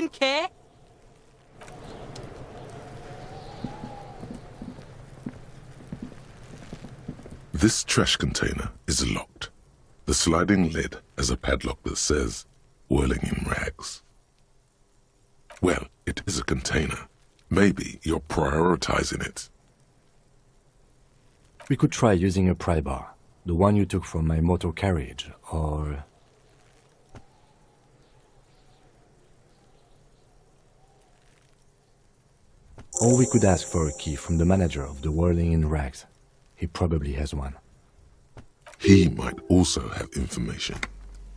fucking care? This trash container is locked. The sliding lid has a padlock that says, whirling in rags. Well, it is a container. Maybe you're prioritizing it. We could try using a pry bar, the one you took from my motor carriage, or... Or we could ask for a key from the manager of the Whirling in Rags. He probably has one. He might also have information.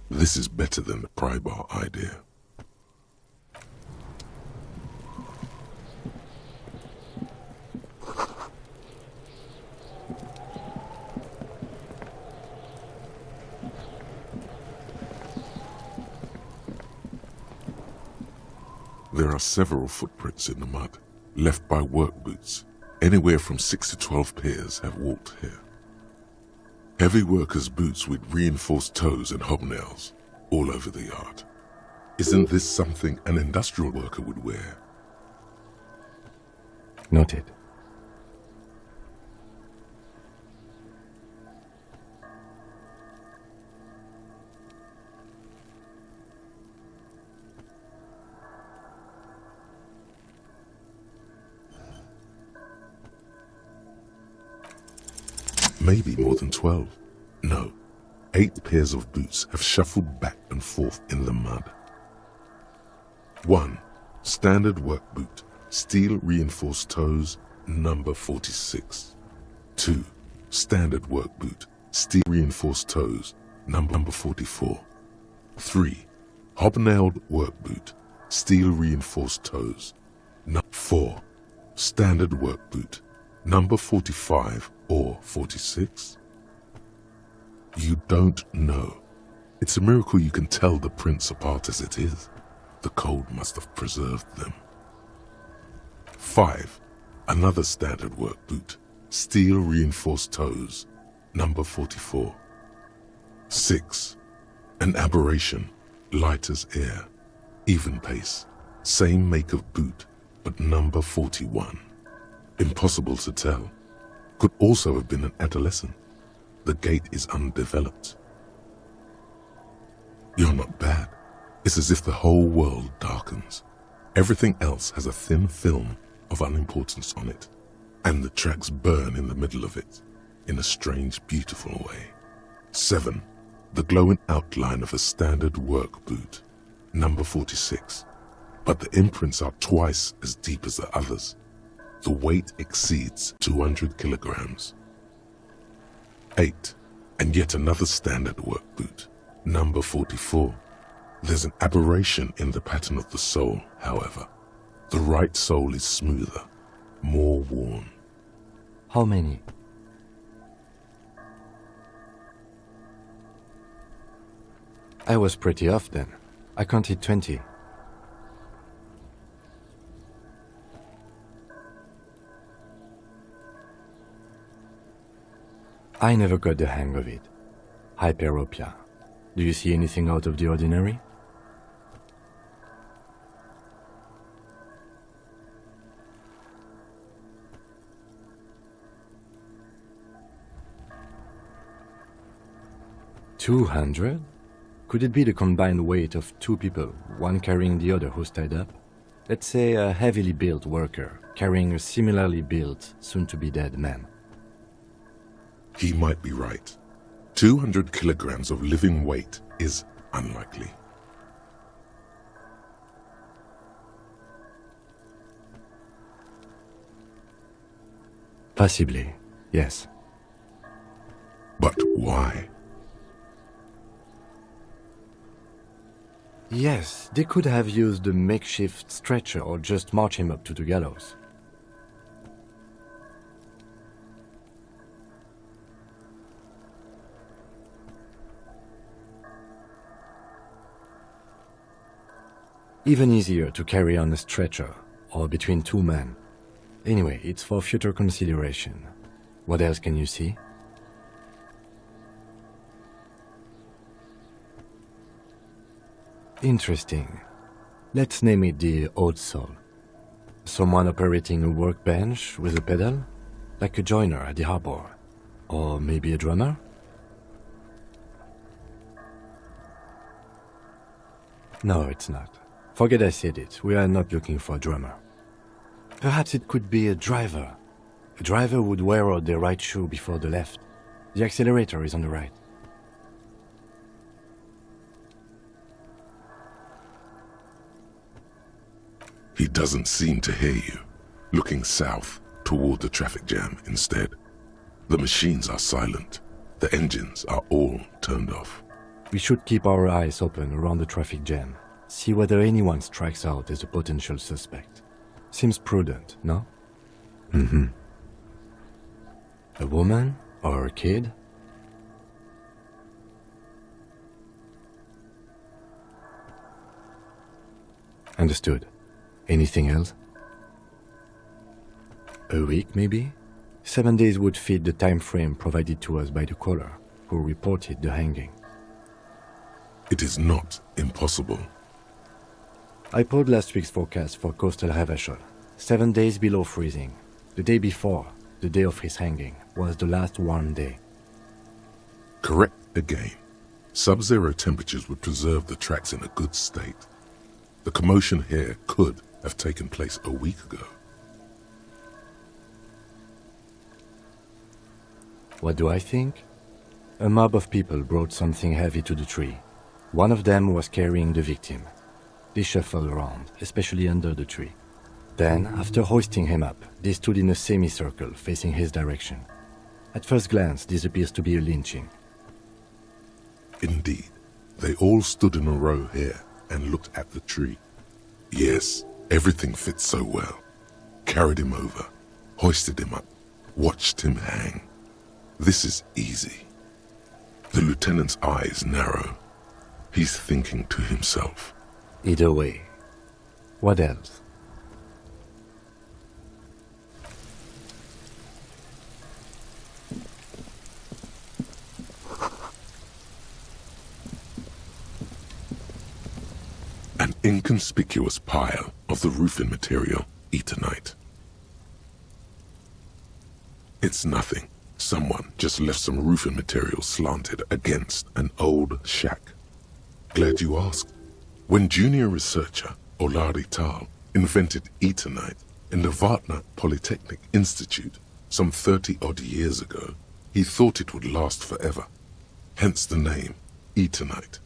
This is better than the pry bar idea. There are several footprints in the mud, left by work boots. Anywhere from 6 to 12 pairs have walked here. Heavy workers' boots with reinforced toes and hobnails all over the yard. Isn't this something an industrial worker would wear? Noted. Maybe more than 12. No, 8 pairs of boots have shuffled back and forth in the mud. 1. Standard work boot, steel reinforced toes, number 46. 2. Standard work boot, steel reinforced toes, number 44. 3. Hobnailed work boot, steel reinforced toes, number 4. Standard work boot, number 45 or 46? You don't know. It's a miracle you can tell the prints apart as it is. The cold must have preserved them. 5. Another standard work boot, steel reinforced toes, number 44. 6. An aberration, light as air, even pace, same make of boot, but number 41. Impossible to tell. Could also have been an adolescent. The gait is undeveloped. You're not bad. It's as if the whole world darkens. Everything else has a thin film of unimportance on it, and the tracks burn in the middle of it, in a strange, beautiful way. 7. The glowing outline of a standard work boot, number 46. But the imprints are twice as deep as the others. The weight exceeds 200 kilograms. 8. And yet another standard work boot, number 44. There's an aberration in the pattern of the sole, however. The right sole is smoother, more worn. How many? I was pretty off then. I counted 20. I never got the hang of it. Hyperopia. Do you see anything out of the ordinary? $200? Could it be the combined weight of 2 people, one carrying the other who's tied up? Let's say a heavily built worker carrying a similarly built, soon-to-be-dead man. He might be right. 200 kilograms of living weight is unlikely. Possibly, yes. But why? Yes, they could have used a makeshift stretcher or just march him up to the gallows. Even easier to carry on a stretcher, or between 2 men. Anyway, it's for future consideration. What else can you see? Interesting. Let's name it the old soul. Someone operating a workbench with a pedal, like a joiner at the harbor. Or maybe a drummer? No, it's not. Forget I said it. We are not looking for a drummer. Perhaps it could be a driver. A driver would wear out the right shoe before the left. The accelerator is on the right. He doesn't seem to hear you, looking south toward the traffic jam instead. The machines are silent. The engines are all turned off. We should keep our eyes open around the traffic jam. See whether anyone strikes out as a potential suspect. Seems prudent, no? Mm-hmm. A woman or a kid? Understood. Anything else? A week, maybe? 7 days would fit the time frame provided to us by the caller, who reported the hanging. It is not impossible. I pulled last week's forecast for coastal Havashol. 7 days below freezing. The day before, the day of his hanging, was the last warm day. Correct again. Sub-zero temperatures would preserve the tracks in a good state. The commotion here could have taken place a week ago. What do I think? A mob of people brought something heavy to the tree. One of them was carrying the victim. They shuffled around, especially under the tree. Then, after hoisting him up, they stood in a semicircle facing his direction. At first glance, this appears to be a lynching. Indeed, they all stood in a row here and looked at the tree. Yes, everything fits so well. Carried him over, hoisted him up, watched him hang. This is easy. The lieutenant's eyes narrow. He's thinking to himself. Either way. What else? An inconspicuous pile of the roofing material, Eternite. It's nothing. Someone just left some roofing material slanted against an old shack. Glad you asked. When junior researcher Olari Tal invented Eternite in the Vartna Polytechnic Institute some 30-odd years ago, he thought it would last forever. Hence the name, Eternite.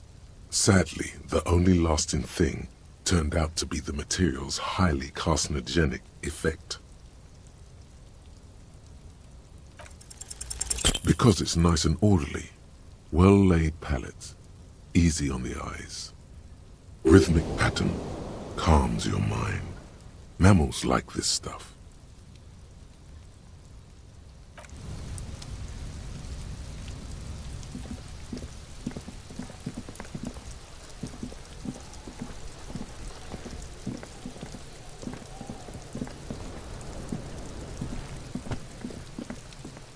Sadly, the only lasting thing turned out to be the material's highly carcinogenic effect. Because it's nice and orderly, well-laid palette, easy on the eyes. Rhythmic pattern calms your mind. Mammals like this stuff.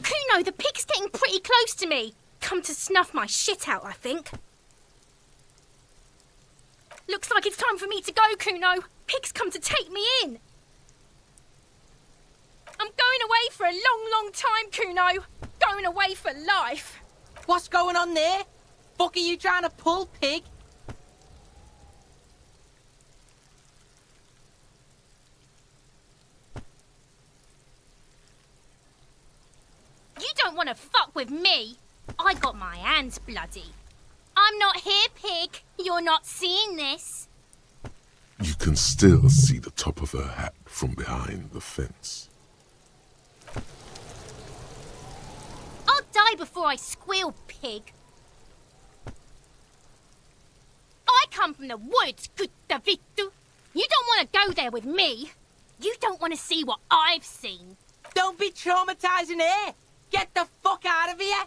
Kuno, the pig's getting pretty close to me. Come to snuff my shit out, I think. Looks like it's time for me to go, Kuno. Pig's come to take me in. I'm going away for a long, long time, Kuno. Going away for life. What's going on there? Fuck are you trying to pull, pig? You don't want to fuck with me. I got my hands bloody. I'm not here, pig. You're not seeing this. You can still see the top of her hat from behind the fence. I'll die before I squeal, pig. I come from the woods, Guttavitu. You don't want to go there with me. You don't want to see what I've seen. Don't be traumatizing here. Get the fuck out of here.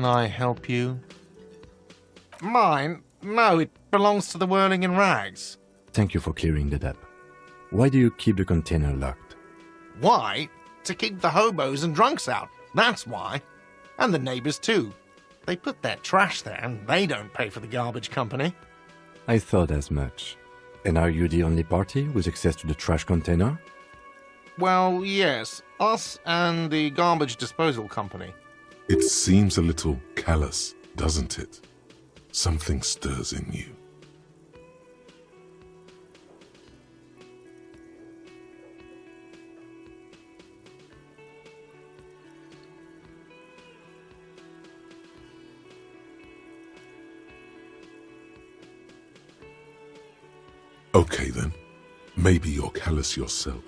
Can I help you? Mine? No, it belongs to the Whirling in Rags. Thank you for clearing that up. Why do you keep the container locked? Why? To keep the hobos and drunks out. That's why. And the neighbors too. They put their trash there and they don't pay for the garbage company. I thought as much. And are you the only party with access to the trash container? Well, yes. Us and the garbage disposal company. It seems a little callous, doesn't it? Something stirs in you. Okay then, maybe you're callous yourself.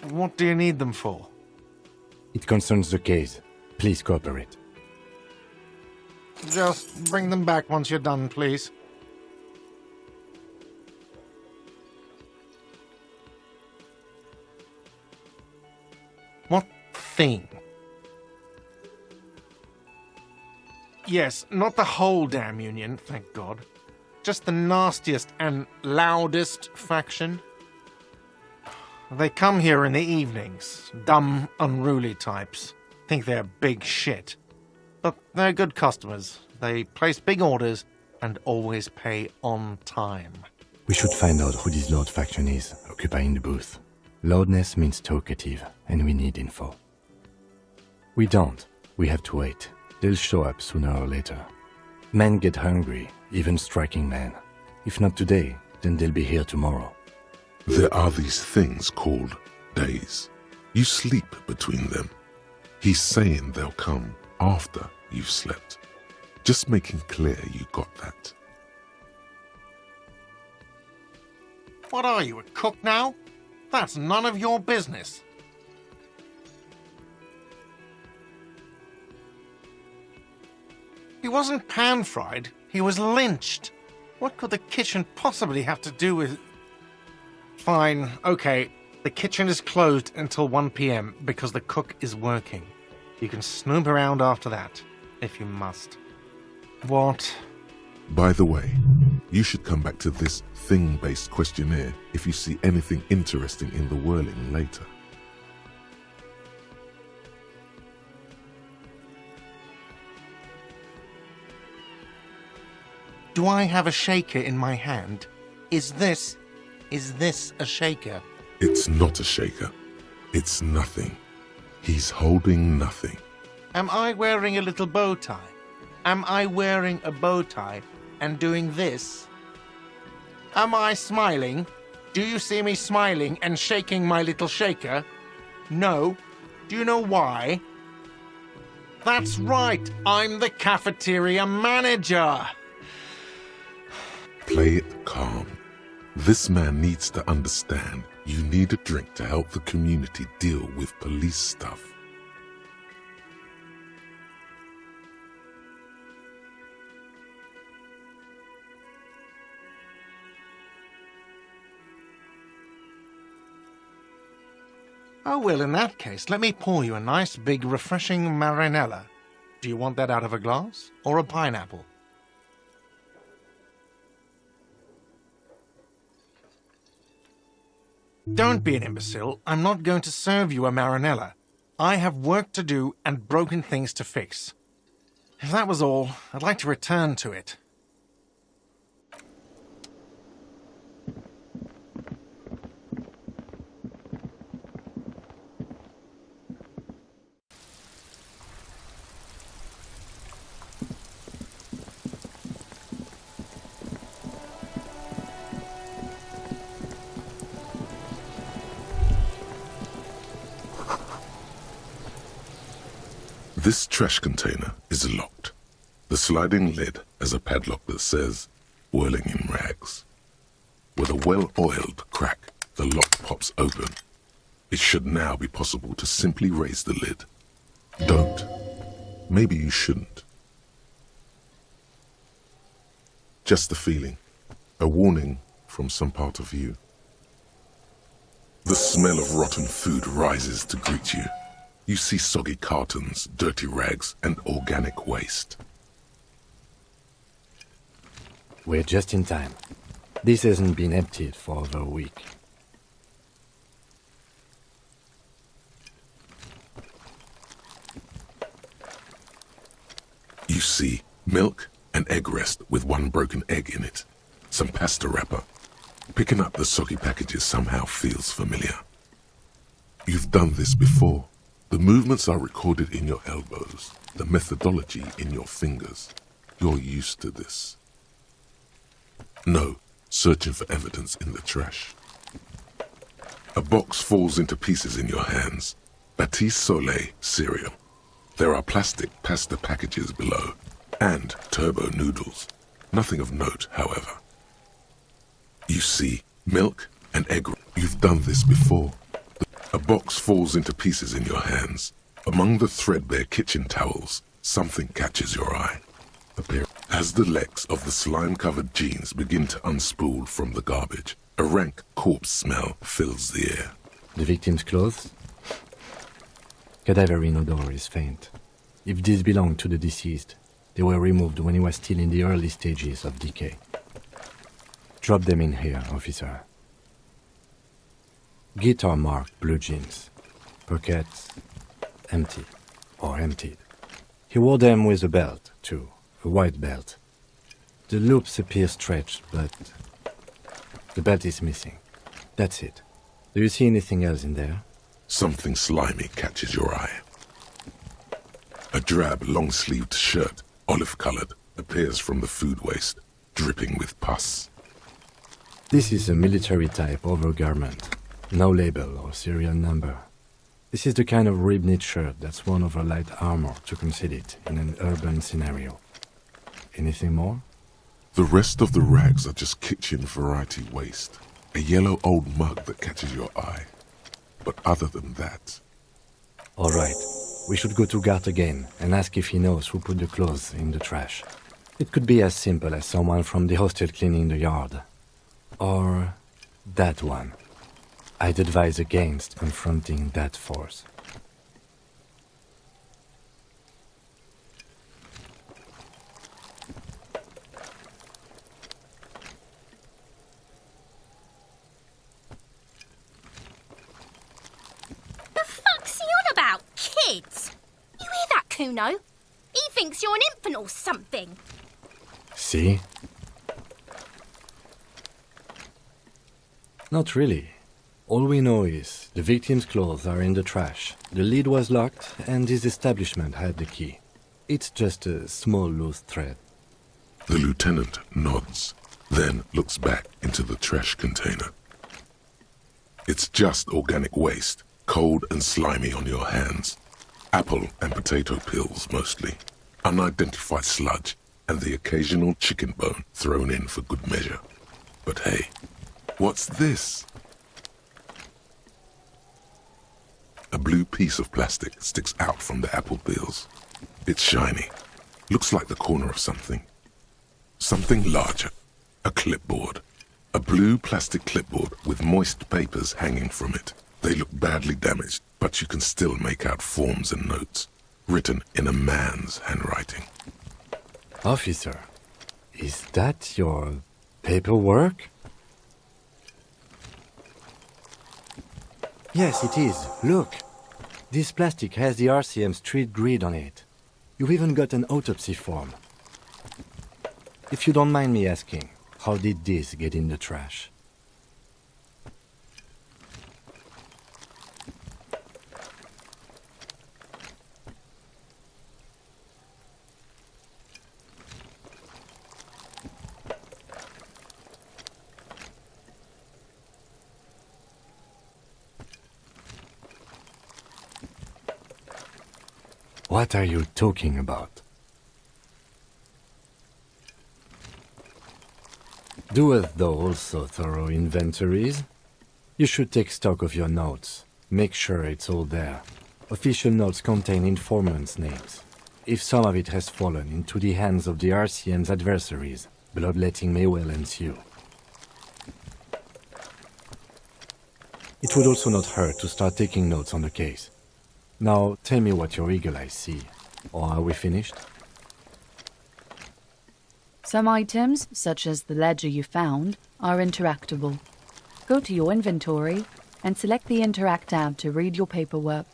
What do you need them for? It concerns the case. Please cooperate. Just bring them back once you're done, please. What thing? Yes, not the whole damn union, thank God. Just the nastiest and loudest faction. They come here in the evenings. Dumb, unruly types. Think they're big shit. But they're good customers. They place big orders and always pay on time. We should find out who this Lord faction is, occupying the booth. Loudness means talkative, and we need info. We don't. We have to wait. They'll show up sooner or later. Men get hungry, even striking men. If not today, then they'll be here tomorrow. There are these things called days. You sleep between them. He's saying they'll come after you've slept. Just making clear you got that. What are you, a cook now? That's none of your business. He wasn't pan-fried, he was lynched. What could the kitchen possibly have to do with... Fine, okay. The kitchen is closed until 1 p.m. because the cook is working. You can snoop around after that, if you must. What? By the way, you should come back to this thing-based questionnaire if you see anything interesting in the whirling later. Do I have a shaker in my hand? Is this a shaker? It's not a shaker. It's nothing. He's holding nothing. Am I wearing a little bow tie? Am I wearing a bow tie and doing this? Am I smiling? Do you see me smiling and shaking my little shaker? No. Do you know why? That's right, I'm the cafeteria manager. Play it calm. This man needs to understand you need a drink to help the community deal with police stuff. Oh, well, in that case, let me pour you a nice, big, refreshing marinella. Do you want that out of a glass or a pineapple? Don't be an imbecile. I'm not going to serve you a marinella. I have work to do and broken things to fix. If that was all, I'd like to return to it. This trash container is locked. The sliding lid has a padlock that says, "Whirling in Rags." With a well-oiled crack, the lock pops open. It should now be possible to simply raise the lid. Don't. Maybe you shouldn't. Just a feeling. A warning from some part of you. The smell of rotten food rises to greet you. You see soggy cartons, dirty rags, and organic waste. We're just in time. This hasn't been emptied for over a week. You see milk and egg rest with one broken egg in it, some pasta wrapper. Picking up the soggy packages somehow feels familiar. You've done this before. The movements are recorded in your elbows, the methodology in your fingers. You're used to this. No, searching for evidence in the trash. A box falls into pieces in your hands. Baptiste Soleil cereal. There are plastic pasta packages below, and turbo noodles. Nothing of note, however. You see milk and egg. You've done this before. A box falls into pieces in your hands. Among the threadbare kitchen towels, something catches your eye. As the legs of the slime-covered jeans begin to unspool from the garbage, a rank corpse smell fills the air. The victim's clothes? Cadaverine odor is faint. If these belong to the deceased, they were removed when he was still in the early stages of decay. Drop them in here, officer. Guitar-marked blue jeans. Pockets empty or emptied. He wore them with a belt, too. A white belt. The loops appear stretched, but the belt is missing. That's it. Do you see anything else in there? Something slimy catches your eye. A drab, long-sleeved shirt, olive-colored, appears from the food waste, dripping with pus. This is a military-type overgarment. No label or serial number. This is the kind of rib-knit shirt that's worn over light armor to conceal it in an urban scenario. Anything more? The rest of the rags are just kitchen variety waste. A yellow old mug that catches your eye. But other than that... All right. We should go to Gart again and ask if he knows who put the clothes in the trash. It could be as simple as someone from the hostel cleaning the yard. Or that one. I'd advise against confronting that force. Kids! You hear that, Kuno? He thinks you're an infant or something. See? Not really. All we know is the victim's clothes are in the trash, the lid was locked, and his establishment had the key. It's just a small loose thread. The lieutenant nods, then looks back into the trash container. It's just organic waste, cold and slimy on your hands. Apple and potato peels, mostly. Unidentified sludge, and the occasional chicken bone thrown in for good measure. But hey, what's this? A blue piece of plastic sticks out from the apple peels. It's shiny. Looks like the corner of something. Something larger. A clipboard. A blue plastic clipboard with moist papers hanging from it. They look badly damaged, but you can still make out forms and notes, written in a man's handwriting. Officer, is that your paperwork? Yes, it is. Look. This plastic has the RCM street grid on it. You've even got an autopsy form. If you don't mind me asking, how did this get in the trash? What are you talking about? Doeth thou also thorough inventories? You should take stock of your notes. Make sure it's all there. Official notes contain informants' names. If some of it has fallen into the hands of the RCM's adversaries, bloodletting may well ensue. It would also not hurt to start taking notes on the case. Now, tell me what your eagle eyes see. Or are we finished? Some items, such as the ledger you found, are interactable. Go to your inventory and select the Interact tab to read your paperwork.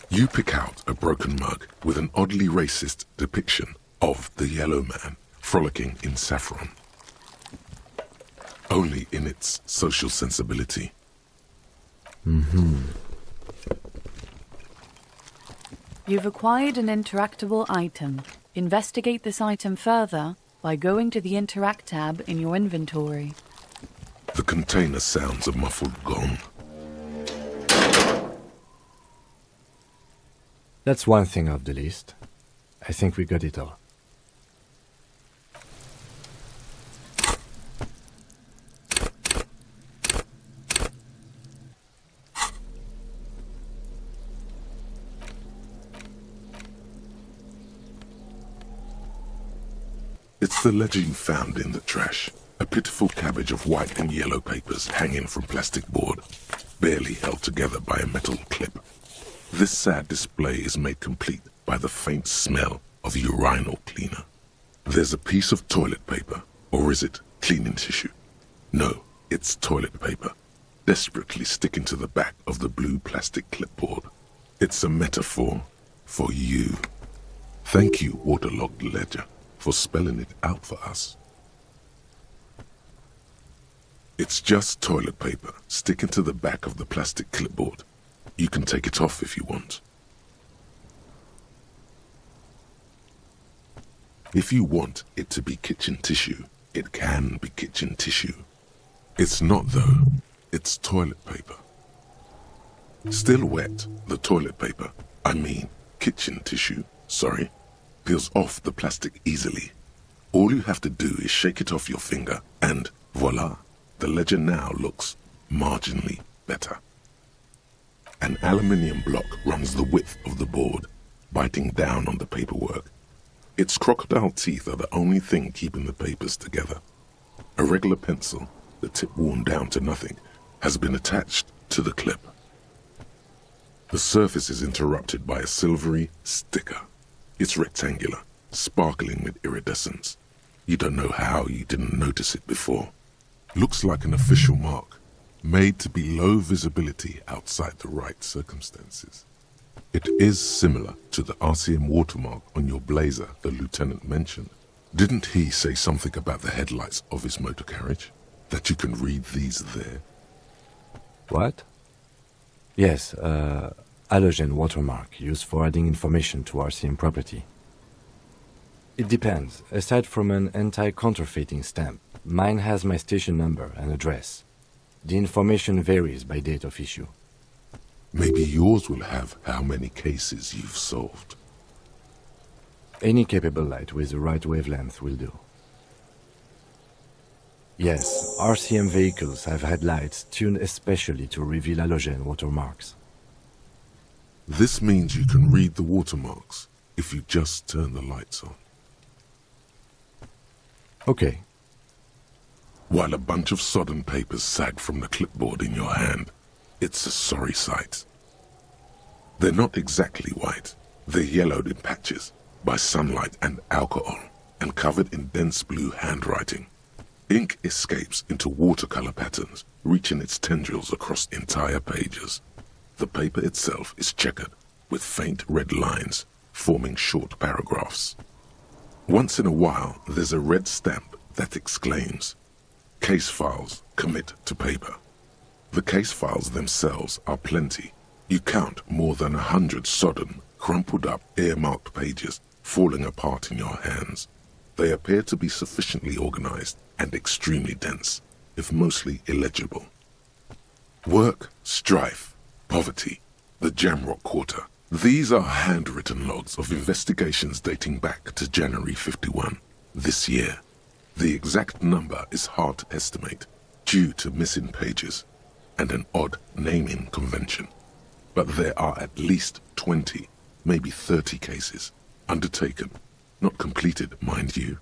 You pick out a broken mug with an oddly racist depiction of the yellow man frolicking in saffron. Only in its social sensibility. You've acquired an interactable item. Investigate this item further by going to the Interact tab in your inventory. The container sounds a muffled gong. That's one thing off the list. I think we got it all. It's the ledger you found in the trash. A pitiful cabbage of white and yellow papers hanging from plastic board, barely held together by a metal clip. This sad display is made complete by the faint smell of urinal cleaner. There's a piece of toilet paper, or is it cleaning tissue? No, it's toilet paper, desperately sticking to the back of the blue plastic clipboard. It's a metaphor for you. Thank you, waterlogged ledger, for spelling it out for us. It's just toilet paper sticking to the back of the plastic clipboard. You can take it off if you want. If you want it to be kitchen tissue, it can be kitchen tissue. It's not though, it's toilet paper. Still wet, the toilet paper, kitchen tissue, peels off the plastic easily. All you have to do is shake it off your finger and voila, the ledger now looks marginally better. An aluminium block runs the width of the board, biting down on the paperwork. Its crocodile teeth are the only thing keeping the papers together. A regular pencil, the tip worn down to nothing, has been attached to the clip. The surface is interrupted by a silvery sticker. It's rectangular, sparkling with iridescence. You don't know how you didn't notice it before. Looks like an official mark, made to be low visibility outside the right circumstances. It is similar to the RCM watermark on your blazer the lieutenant mentioned. Didn't he say something about the headlights of his motor carriage? That you can read these there? What? Yes, halogen watermark used for adding information to RCM property. It depends. Aside from an anti-counterfeiting stamp, mine has my station number and address. The information varies by date of issue. Maybe yours will have how many cases you've solved. Any capable light with the right wavelength will do. Yes, RCM vehicles have had lights tuned especially to reveal halogen watermarks. This means you can read the watermarks if you just turn the lights on. Okay. While a bunch of sodden papers sag from the clipboard in your hand, it's a sorry sight. They're not exactly white. They're yellowed in patches by sunlight and alcohol and covered in dense blue handwriting. Ink escapes into watercolor patterns, reaching its tendrils across entire pages. The paper itself is checkered with faint red lines forming short paragraphs. Once in a while, there's a red stamp that exclaims, "Case files commit to paper." The case files themselves are plenty. You count more than 100 sodden, crumpled up, earmarked pages falling apart in your hands. They appear to be sufficiently organized and extremely dense, if mostly illegible. Work, strife, poverty, the Jamrock Quarter. These are handwritten logs of investigations dating back to January 51, this year. The exact number is hard to estimate due to missing pages and an odd naming convention. But there are at least 20, maybe 30 cases undertaken, not completed, mind you.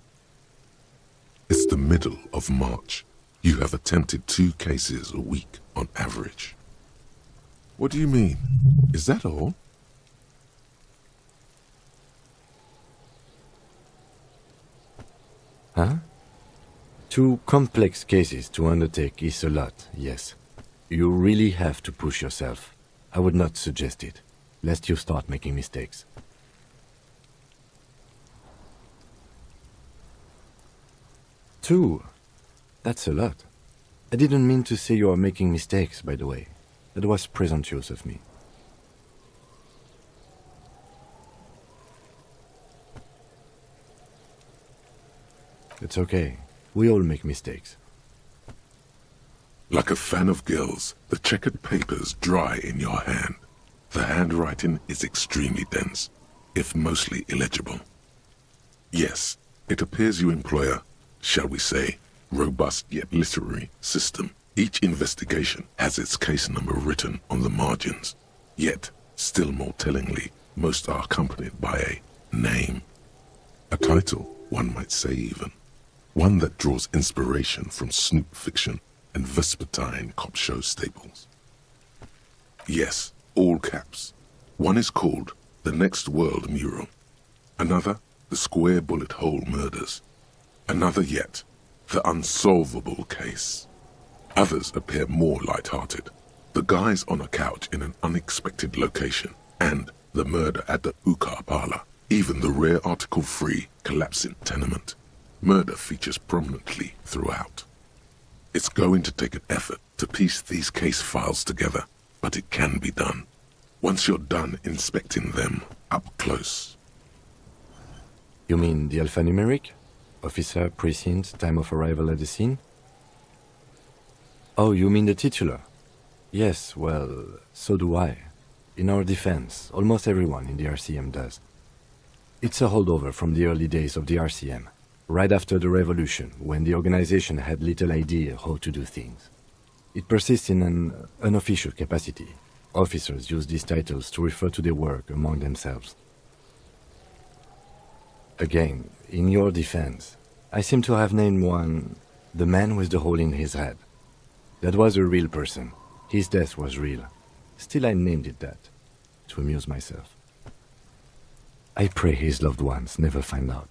It's the middle of March. You have attempted 2 cases a week on average. What do you mean? Is that all? Huh? 2 complex cases to undertake is a lot, yes. You really have to push yourself. I would not suggest it, lest you start making mistakes. Two? That's a lot. I didn't mean to say you are making mistakes, by the way. That was presumptuous of me. It's okay. We all make mistakes. Like a fan of gills, the checkered papers dry in your hand. The handwriting is extremely dense, if mostly illegible. Yes, it appears you employ a, shall we say, robust yet literary system. Each investigation has its case number written on the margins. Yet, still more tellingly, most are accompanied by a name. A title, one might say even. One that draws inspiration from snoop fiction and vespertine cop show staples. Yes, all caps. One is called The Next World Mural. Another, The Square Bullet Hole Murders. Another yet, The Unsolvable Case. Others appear more light-hearted. The Guys on a Couch in an Unexpected Location, and The Murder at the Hookah Parlor. Even the rare article-free Collapsing Tenement. Murder features prominently throughout. It's going to take an effort to piece these case files together, but it can be done. Once you're done inspecting them up close. You mean the alphanumeric? Officer, precinct, time of arrival at the scene? Oh, you mean the titular? Yes, well, so do I. In our defense, almost everyone in the RCM does. It's a holdover from the early days of the RCM, right after the revolution, when the organization had little idea how to do things. It persists in an unofficial capacity. Officers use these titles to refer to their work among themselves. Again, in your defense, I seem to have named one the man with the hole in his head. That was a real person. His death was real. Still, I named it that, to amuse myself. I pray his loved ones never find out.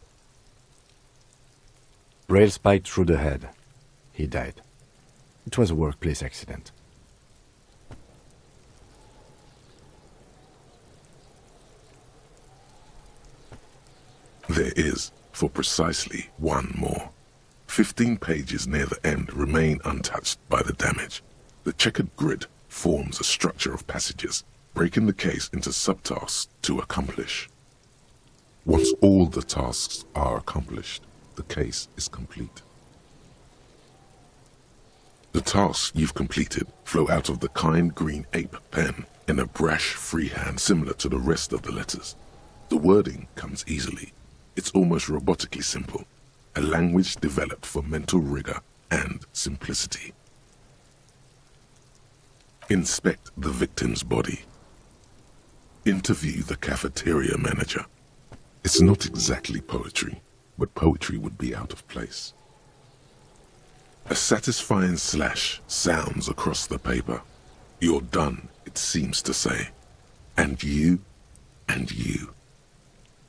Rail spiked through the head. He died. It was a workplace accident. There is, for precisely one more. 15 pages near the end remain untouched by the damage. The checkered grid forms a structure of passages, breaking the case into subtasks to accomplish. Once all the tasks are accomplished, the case is complete. The tasks you've completed flow out of the kind green ape pen in a brash freehand similar to the rest of the letters. The wording comes easily. It's almost robotically simple, a language developed for mental rigor and simplicity. Inspect the victim's body. Interview the cafeteria manager. It's not exactly poetry, but poetry would be out of place. A satisfying slash sounds across the paper. You're done, it seems to say. And you, and you.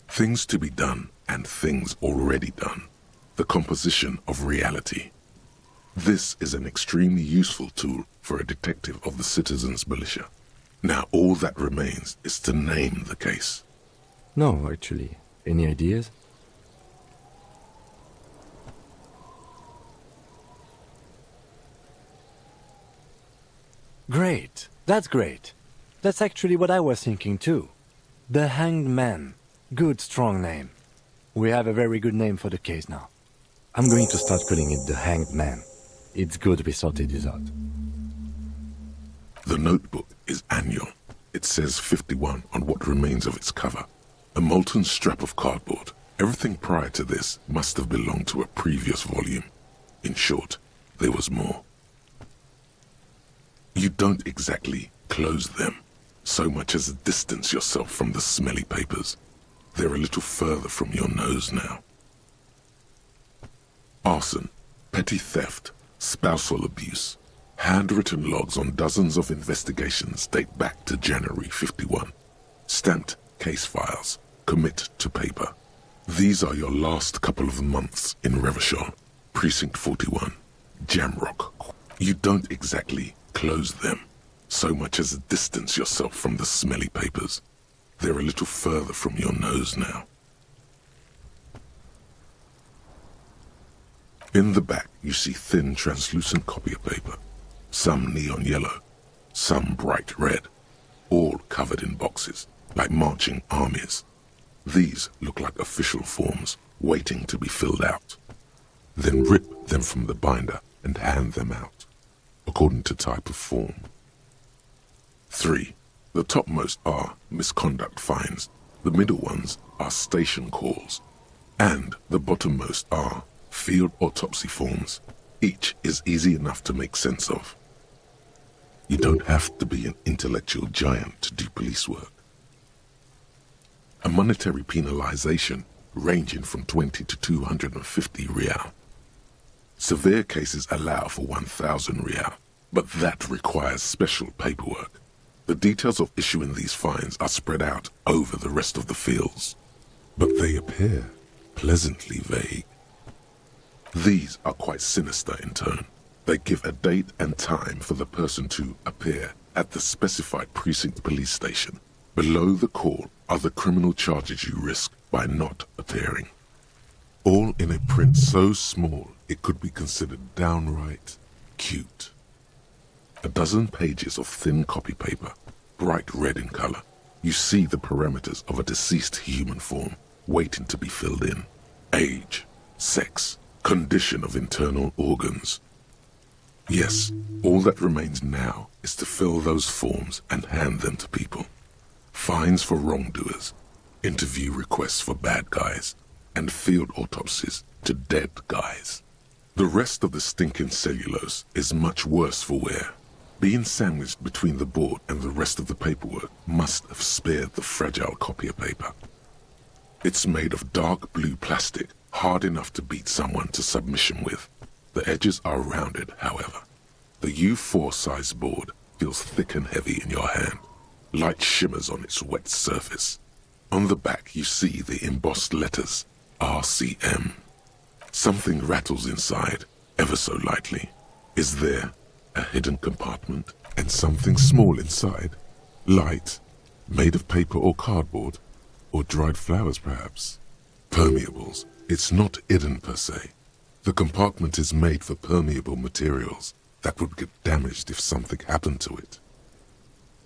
Things to be done and things already done. The composition of reality. This is an extremely useful tool for a detective of the citizens' militia. Now all that remains is to name the case. No, actually. Any ideas? Great. That's great. That's actually what I was thinking too. The Hanged Man. Good, strong name. We have a very good name for the case now. I'm going to start calling it the Hanged Man. It's good we sorted this out. The notebook is annual. It says 51 on what remains of its cover. A molten strap of cardboard. Everything prior to this must have belonged to a previous volume. In short, there was more. You don't exactly close them, so much as distance yourself from the smelly papers. They're a little further from your nose now. Arson, petty theft, spousal abuse. Handwritten logs on dozens of investigations date back to January 51. Stamped case files, commit to paper. These are your last couple of months in Revachol, Precinct 41, Jamrock. You don't exactly close them, so much as distance yourself from the smelly papers. They're a little further from your nose now. In the back, you see thin, translucent copier paper, some neon yellow, some bright red, all covered in boxes, like marching armies. These look like official forms, waiting to be filled out. Then rip them from the binder and hand them out, according to type of form. 3. The topmost are misconduct fines, the middle ones are station calls, and the bottommost are field autopsy forms. Each is easy enough to make sense of. You don't have to be an intellectual giant to do police work. A monetary penalization ranging from 20 to 250 real. Severe cases allow for 1,000 real, but that requires special paperwork. The details of issuing these fines are spread out over the rest of the fields, but they appear pleasantly vague. These are quite sinister in turn. They give a date and time for the person to appear at the specified precinct police station. Below the call are the criminal charges you risk by not appearing. All in a print so small it could be considered downright cute. A dozen pages of thin copy paper, bright red in color. You see the parameters of a deceased human form waiting to be filled in. Age, sex, condition of internal organs. Yes, all that remains now is to fill those forms and hand them to people. Fines for wrongdoers, interview requests for bad guys, and field autopsies to dead guys. The rest of the stinking cellulose is much worse for wear. Being sandwiched between the board and the rest of the paperwork must have spared the fragile copier paper. It's made of dark blue plastic, hard enough to beat someone to submission with. The edges are rounded, however. The U4 size board feels thick and heavy in your hand. Light shimmers on its wet surface. On the back you see the embossed letters, RCM. Something rattles inside, ever so lightly. Is there a hidden compartment and something small inside? Light, made of paper or cardboard, or dried flowers perhaps? Permeables. It's not hidden per se. The compartment is made for permeable materials that would get damaged if something happened to it.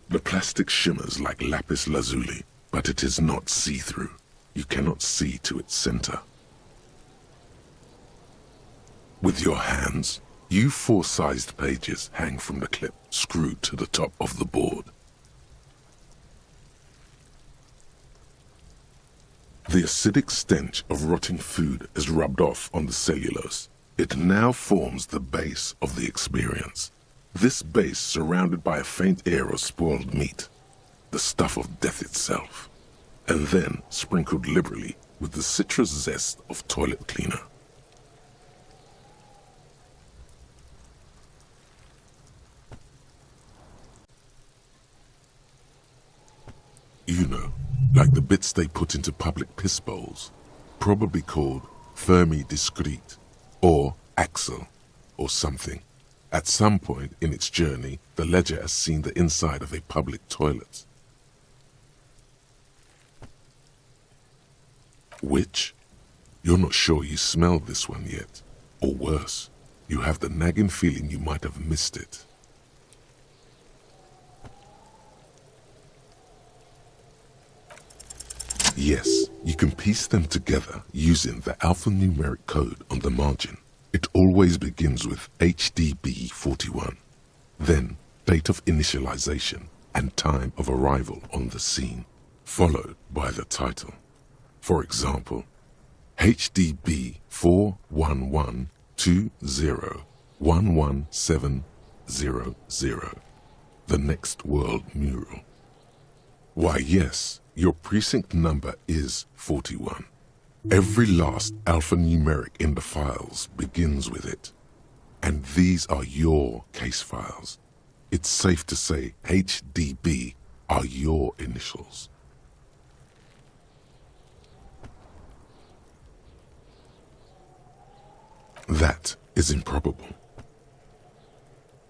The plastic shimmers like lapis lazuli, but it is not see-through. You cannot see to its center. With your hands, U4-sized pages hang from the clip screwed to the top of the board. The acidic stench of rotting food is rubbed off on the cellulose. It now forms the base of the experience. This base surrounded by a faint air of spoiled meat, the stuff of death itself, and then sprinkled liberally with the citrus zest of toilet cleaner. You know, like the bits they put into public piss bowls, probably called Fermi Discrete, or Axle, or something. At some point in its journey, the ledger has seen the inside of a public toilet. Which? You're not sure you smelled this one yet. Or worse, you have the nagging feeling you might have missed it. Yes, you can piece them together using the alphanumeric code on the margin. It always begins with HDB 41, then date of initialization and time of arrival on the scene, followed by the title. For example, HDB 41120111700, the Next World Mural. Why yes, your precinct number is 41. Every last alphanumeric in the files begins with it. And these are your case files. It's safe to say HDB are your initials. That is improbable.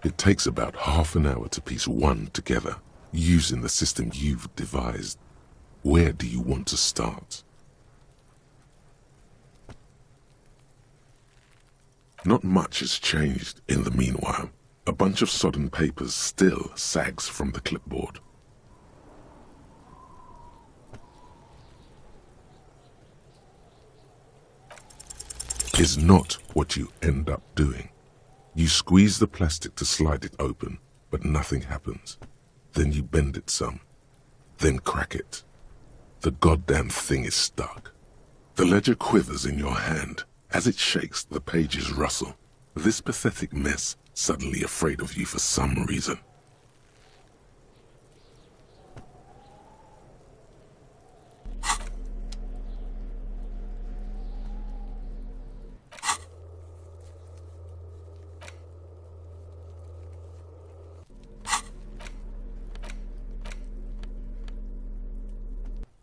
It takes about half an hour to piece one together using the system you've devised. Where do you want to start? Not much has changed in the meanwhile. A bunch of sodden papers still sags from the clipboard. Is not what you end up doing. You squeeze the plastic to slide it open, but nothing happens. Then you bend it some, then crack it. The goddamn thing is stuck. The ledger quivers in your hand. As it shakes, the pages rustle. This pathetic mess suddenly afraid of you for some reason.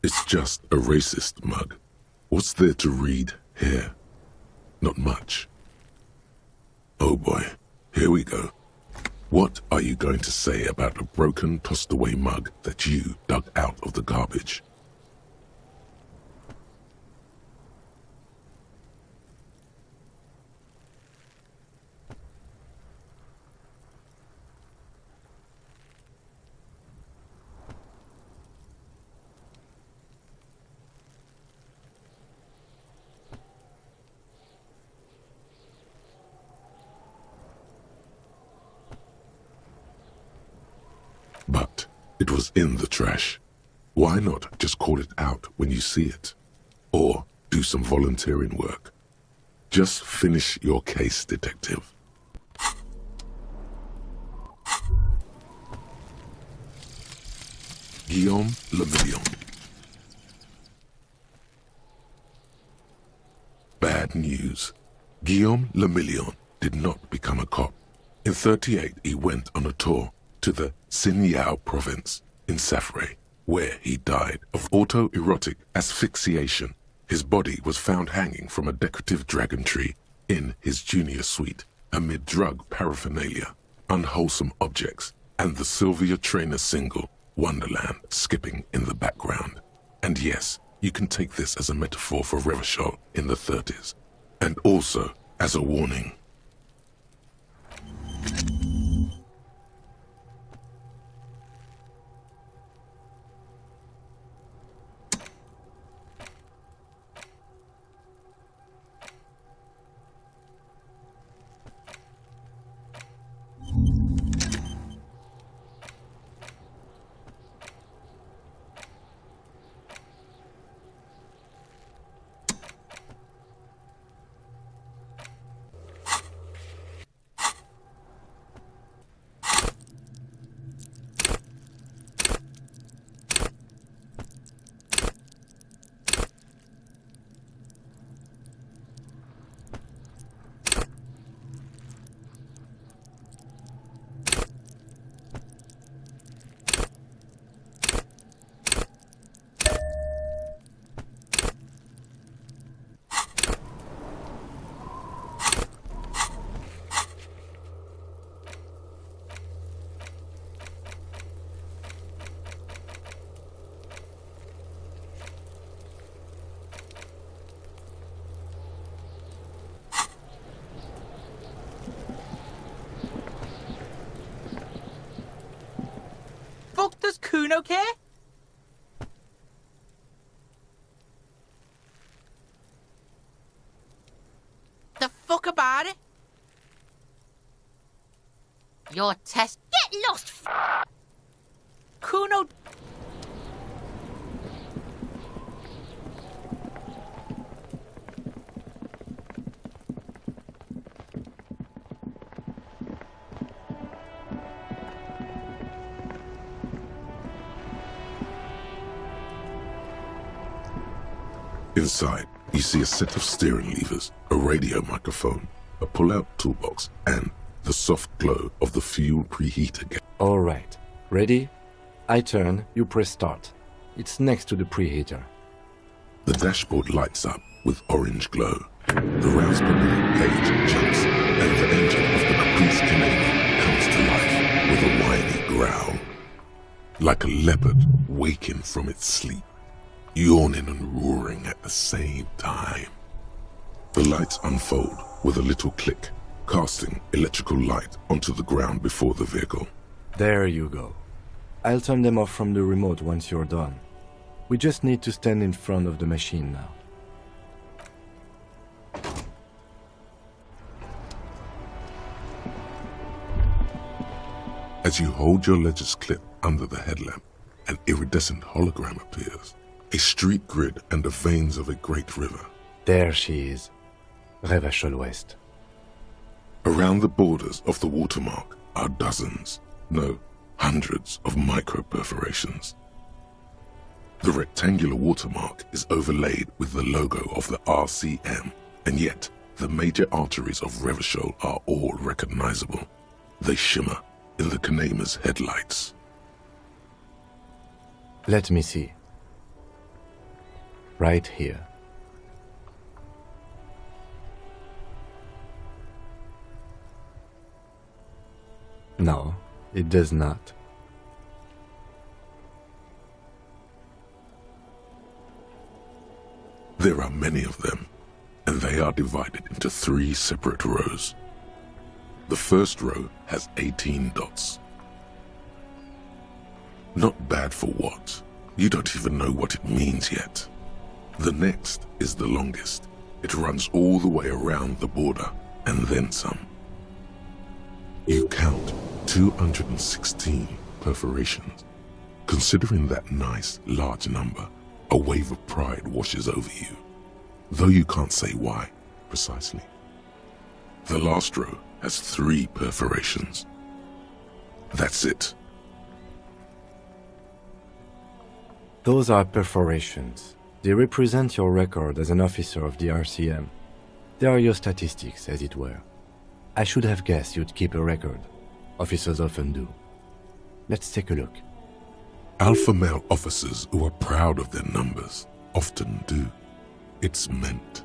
It's just a racist mug. What's there to read here? Not much. Oh boy, here we go. What are you going to say about a broken, tossed-away mug that you dug out of the garbage? But it was in the trash. Why not just call it out when you see it? Or do some volunteering work. Just finish your case, detective. Guillaume Le Million. Bad news. Guillaume Le Million did not become a cop. In 1938, he went on a tour to the Sinyao province in Safre, where he died of autoerotic asphyxiation. His body was found hanging from a decorative dragon tree in his junior suite, amid drug paraphernalia, unwholesome objects, and the Sylvia Trainer single, Wonderland, skipping in the background. And yes, you can take this as a metaphor for Revachol in the 30s, and also as a warning. Fuck does Kuno care? The fuck about it? Your test. Get lost, Kuno. Inside, you see a set of steering levers, a radio microphone, a pull-out toolbox, and the soft glow of the fuel preheater. All right. Ready? I turn, you press start. It's next to the preheater. The dashboard lights up with orange glow. The rouse per minute gauge jumps, and the engine of the Caprice Canadian comes to life with a whiny growl. Like a leopard waking from its sleep, yawning and roaring at the same time. The lights unfold with a little click, casting electrical light onto the ground before the vehicle. There you go. I'll turn them off from the remote once you're done. We just need to stand in front of the machine now. As you hold your ledger's clip under the headlamp, an iridescent hologram appears. A street grid and the veins of a great river. There she is. Revachol West. Around the borders of the watermark are dozens, no, hundreds of micro-perforations. The rectangular watermark is overlaid with the logo of the RCM, and yet the major arteries of Revachol are all recognizable. They shimmer in the Kanema's headlights. Let me see. Right here. No, it does not. There are many of them, and they are divided into 3 separate rows. The first row has 18 dots. Not bad for what? You don't even know what it means yet. The next is the longest. It runs all the way around the border, and then some. You count 216 perforations. Considering that nice, large number, a wave of pride washes over you, though you can't say why, precisely. The last row has 3 perforations. That's it. Those are perforations. They represent your record as an officer of the RCM. They are your statistics, as it were. I should have guessed you'd keep a record. Officers often do. Let's take a look. Alpha male officers who are proud of their numbers often do. It's meant.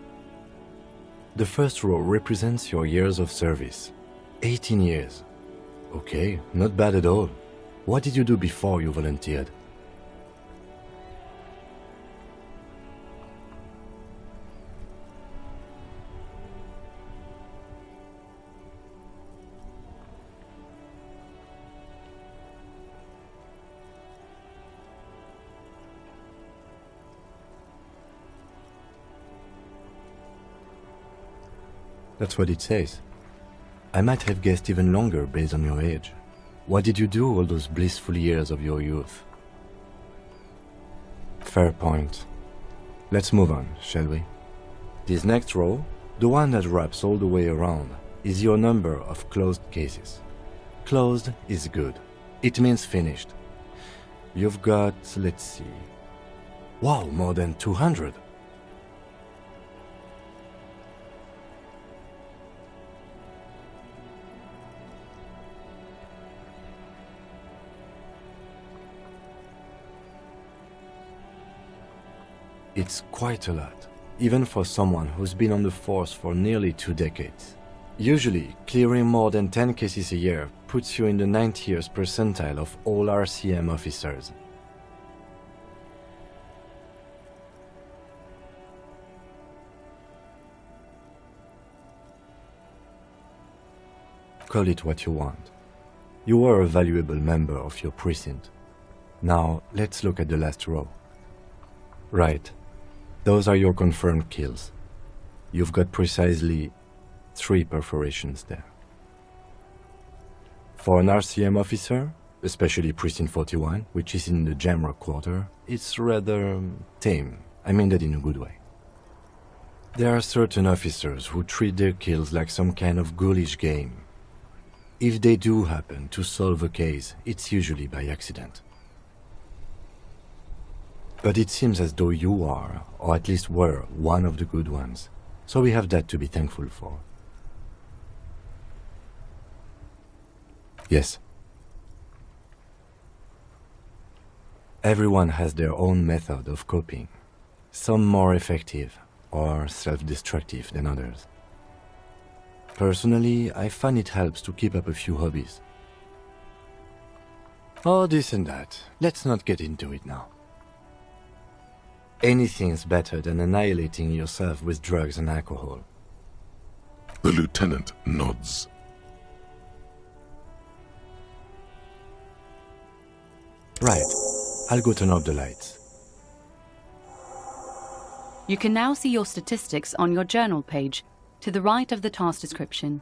The first row represents your years of service. 18 years. Okay, not bad at all. What did you do before you volunteered? That's what it says. I might have guessed even longer based on your age. What did you do all those blissful years of your youth? Fair point. Let's move on, shall we? This next row, the one that wraps all the way around, is your number of closed cases. Closed is good. It means finished. You've got, let's see... Wow, more than 200! It's quite a lot, even for someone who's been on the force for nearly 2 decades. Usually, clearing more than 10 cases a year puts you in the 90th percentile of all RCM officers. Call it what you want. You were a valuable member of your precinct. Now, let's look at the last row. Right. Those are your confirmed kills. You've got precisely 3 perforations there. For an RCM officer, especially Precinct 41, which is in the Jamrock quarter, it's rather tame. I mean that in a good way. There are certain officers who treat their kills like some kind of ghoulish game. If they do happen to solve a case, it's usually by accident. But it seems as though you are, or at least were, one of the good ones. So we have that to be thankful for. Yes. Everyone has their own method of coping, some more effective or self-destructive than others. Personally, I find it helps to keep up a few hobbies. Oh, this and that. Let's not get into it now. Anything's better than annihilating yourself with drugs and alcohol. The lieutenant nods. Right. I'll go turn off the lights. You can now see your statistics on your journal page, to the right of the task description.